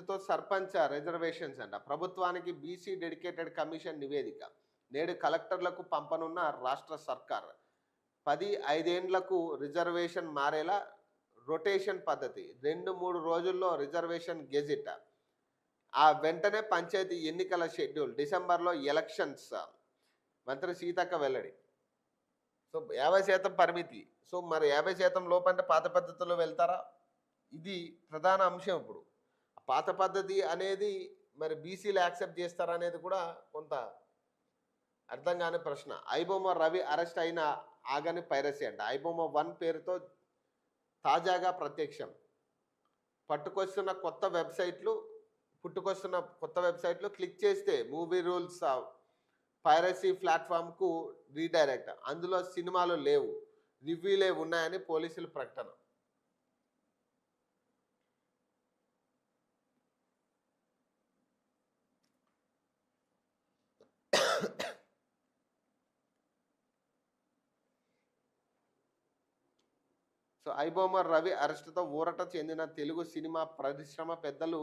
అనుమతితో సర్పంచ్ రిజర్వేషన్స్ అంట. ప్రభుత్వానికి బీసీ డెడికేటెడ్ కమిషన్ నివేదిక నేడు కలెక్టర్లకు పంపనున్న రాష్ట్ర సర్కార్. 10, 5 ఏండ్లకు రిజర్వేషన్ మారేలా రొటేషన్ పద్ధతి. 2-3 రోజుల్లో రిజర్వేషన్ గెజిట్. ఆ వెంటనే పంచాయతీ ఎన్నికల షెడ్యూల్. డిసెంబర్లో ఎలక్షన్స్. మంత్రి సీతక్క వెల్లడి. సో 50% పరిమితి. సో మరి 50% లోపంటే పాత పద్ధతిలో వెళ్తారా? ఇది ప్రధాన అంశం ఇప్పుడు. పాత పద్ధతి అనేది మరి బీసీలు యాక్సెప్ట్ చేస్తారా అనేది కూడా కొంత అర్థం కాని ప్రశ్న. ఐబొమ్మ రవి అరెస్ట్ అయిన ఆగని పైరసీ అంట. ఐబొమ్మ 1 పేరుతో తాజాగా ప్రత్యక్షం. పుట్టుకొస్తున్న కొత్త వెబ్సైట్లు క్లిక్ చేస్తే మూవీ రూల్స్ పైరసీ ప్లాట్ఫామ్కు రీడైరెక్ట్. అందులో సినిమాలు లేవు, రివ్యూలే ఉన్నాయని పోలీసులు ప్రకటన. సో ఐబొమ్మ రవి అరెస్టుతో ఊరట చెందిన తెలుగు సినిమా పరిశ్రమ పెద్దలు